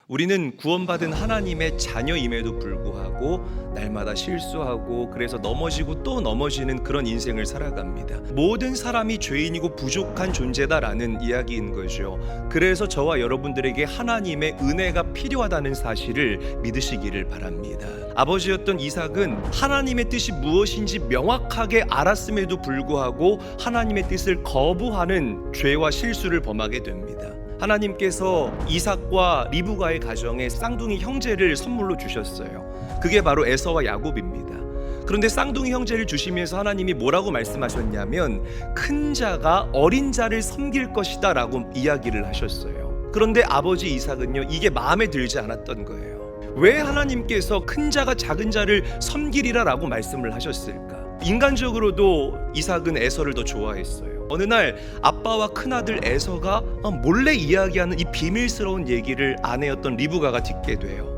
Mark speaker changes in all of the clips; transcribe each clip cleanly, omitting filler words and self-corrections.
Speaker 1: 우리는 구원받은 하나님의 자녀임에도 불구하고 날마다 실수하고 그래서 넘어지고 또 넘어지는 그런 인생을 살아갑니다. 모든 사람이 죄인이고 부족한 존재다라는 이야기인 거죠. 그래서 저와 여러분들에게 하나님의 은혜가 필요하다는 사실을 믿으시기를 바랍니다. 아버지였던 이삭은 하나님의 뜻이 무엇인지 명확하게 알았음에도 불구하고 하나님의 뜻을 거부하는 죄와 실수를 범하게 됩니다. 하나님께서 이삭과 리브가의 가정에 쌍둥이 형제를 선물로 주셨어요. 그게 바로 에서와 야곱입니다. 그런데 쌍둥이 형제를 주시면서 하나님이 뭐라고 말씀하셨냐면 큰 자가 어린 자를 섬길 것이다 라고 이야기를 하셨어요. 그런데 아버지 이삭은요, 이게 마음에 들지 않았던 거예요. 왜 하나님께서 큰 자가 작은 자를 섬기리라 라고 말씀을 하셨을까? 인간적으로도 이삭은 에서를 더 좋아했어요. 어느 날 아빠와 큰아들 에서가 몰래 이야기하는 이 비밀스러운 얘기를 아내였던 리브가가 듣게 돼요.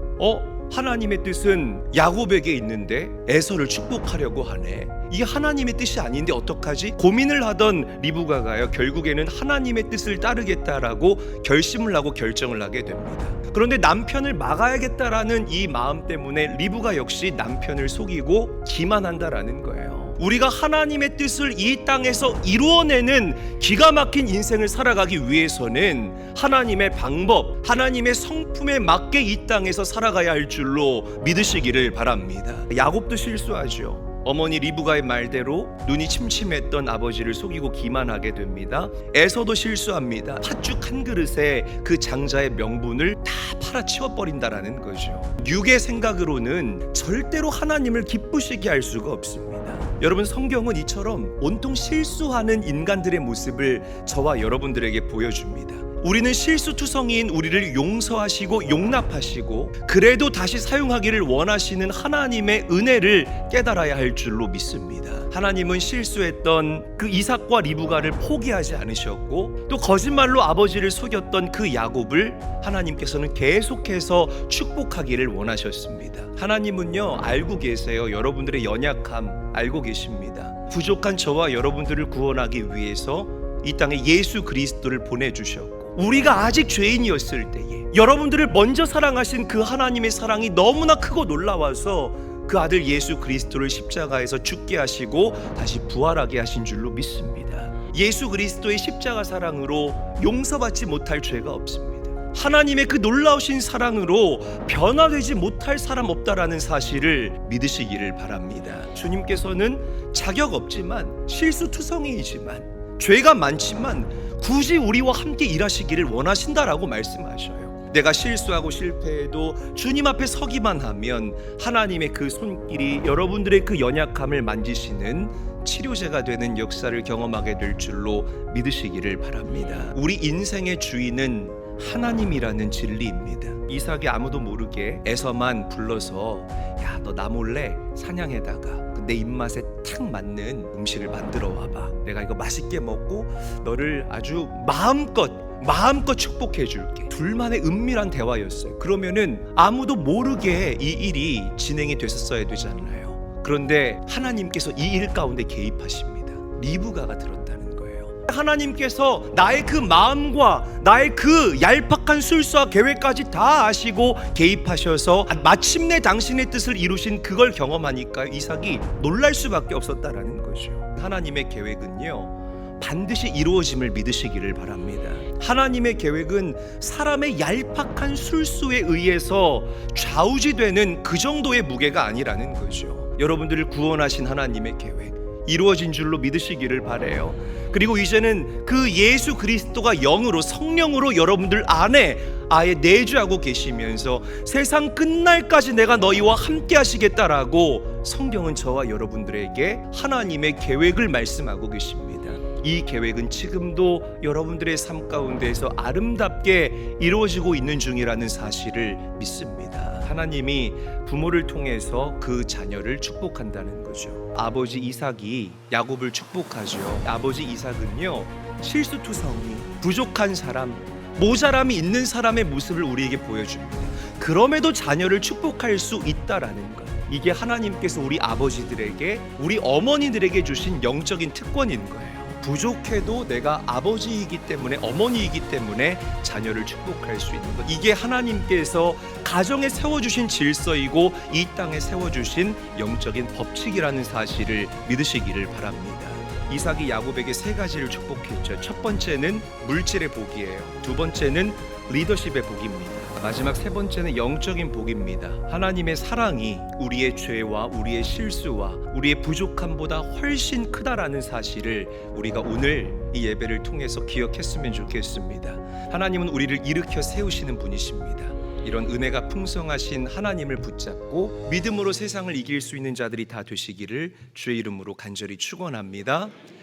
Speaker 1: 하나님의 뜻은 야곱에게 있는데 에서를 축복하려고 하네. 이게 하나님의 뜻이 아닌데 어떡하지? 고민을 하던 리브가가요, 결국에는 하나님의 뜻을 따르겠다라고 결심을 하고 결정을 하게 됩니다. 그런데 남편을 막아야겠다라는 이 마음 때문에 리브가 역시 남편을 속이고 기만한다라는 거예요. 우리가 하나님의 뜻을 이 땅에서 이루어내는 기가 막힌 인생을 살아가기 위해서는 하나님의 방법, 하나님의 성품에 맞게 이 땅에서 살아가야 할 줄로 믿으시기를 바랍니다. 야곱도 실수하죠. 어머니 리브가의 말대로 눈이 침침했던 아버지를 속이고 기만하게 됩니다. 에서도 실수합니다. 팥죽 한 그릇에 그 장자의 명분을 다 팔아치워버린다라는 거죠. 육의 생각으로는 절대로 하나님을 기쁘시게 할 수가 없습니다. 여러분, 성경은 이처럼 온통 실수하는 인간들의 모습을 저와 여러분들에게 보여줍니다. 우리는 실수투성이인 우리를 용서하시고 용납하시고 그래도 다시 사용하기를 원하시는 하나님의 은혜를 깨달아야 할 줄로 믿습니다. 하나님은 실수했던 그 이삭과 리브가를 포기하지 않으셨고 또 거짓말로 아버지를 속였던 그 야곱을 하나님께서는 계속해서 축복하기를 원하셨습니다. 하나님은요, 알고 계세요. 여러분들의 연약함 알고 계십니다. 부족한 저와 여러분들을 구원하기 위해서 이 땅에 예수 그리스도를 보내주셨고 우리가 아직 죄인이었을 때에 여러분들을 먼저 사랑하신 그 하나님의 사랑이 너무나 크고 놀라워서 그 아들 예수 그리스도를 십자가에서 죽게 하시고 다시 부활하게 하신 줄로 믿습니다. 예수 그리스도의 십자가 사랑으로 용서받지 못할 죄가 없습니다. 하나님의 그 놀라우신 사랑으로 변화되지 못할 사람 없다라는 사실을 믿으시기를 바랍니다. 주님께서는 자격 없지만 실수투성이이지만 죄가 많지만 굳이 우리와 함께 일하시기를 원하신다라고 말씀하셔요. 내가 실수하고 실패해도 주님 앞에 서기만 하면 하나님의 그 손길이 여러분들의 그 연약함을 만지시는 치료제가 되는 역사를 경험하게 될 줄로 믿으시기를 바랍니다. 우리 인생의 주인은 하나님이라는 진리입니다. 이삭이 아무도 모르게 에서만 불러서 야, 너 나 몰래 사냥에다가 내 입맛에 탁 맞는 음식을 만들어 와봐. 내가 이거 맛있게 먹고 너를 아주 마음껏 축복해 줄게. 둘만의 은밀한 대화였어요. 그러면은 아무도 모르게 이 일이 진행이 됐었어야 되잖아요. 그런데 하나님께서 이 일 가운데 개입하십니다. 리브가가 들었다는 거예요. 하나님께서 나의 그 마음과 나의 그 얄팍한 술수와 계획까지 다 아시고 개입하셔서 마침내 당신의 뜻을 이루신 그걸 경험하니까 이삭이 놀랄 수밖에 없었다라는 거죠. 하나님의 계획은요, 반드시 이루어짐을 믿으시기를 바랍니다. 하나님의 계획은 사람의 얄팍한 술수에 의해서 좌우지되는 그 정도의 무게가 아니라는 거죠. 여러분들을 구원하신 하나님의 계획 이루어진 줄로 믿으시기를 바라요. 그리고 이제는 그 예수 그리스도가 영으로 성령으로 여러분들 안에 아예 내주하고 계시면서 세상 끝날까지 내가 너희와 함께 하시겠다라고 성경은 저와 여러분들에게 하나님의 계획을 말씀하고 계십니다. 이 계획은 지금도 여러분들의 삶 가운데에서 아름답게 이루어지고 있는 중이라는 사실을 믿습니다. 하나님이 부모를 통해서 그 자녀를 축복한다는 거죠. 아버지 이삭이 야곱을 축복하죠. 아버지 이삭은요, 실수투성이, 부족한 사람, 모자람이 있는 사람의 모습을 우리에게 보여줍니다. 그럼에도 자녀를 축복할 수 있다라는 것, 이게 하나님께서 우리 아버지들에게, 우리 어머니들에게 주신 영적인 특권인 거예요. 부족해도 내가 아버지이기 때문에, 어머니이기 때문에 자녀를 축복할 수 있는 것. 이게 하나님께서 가정에 세워주신 질서이고 이 땅에 세워주신 영적인 법칙이라는 사실을 믿으시기를 바랍니다. 이삭이 야곱에게 세 가지를 축복했죠. 첫 번째는 물질의 복이에요. 두 번째는 리더십의 복입니다. 마지막 세 번째는 영적인 복입니다. 하나님의 사랑이 우리의 죄와 우리의 실수와 우리의 부족함보다 훨씬 크다라는 사실을 우리가 오늘 이 예배를 통해서 기억했으면 좋겠습니다. 하나님은 우리를 일으켜 세우시는 분이십니다. 이런 은혜가 풍성하신 하나님을 붙잡고 믿음으로 세상을 이길 수 있는 자들이 다 되시기를 주의 이름으로 간절히 축원합니다.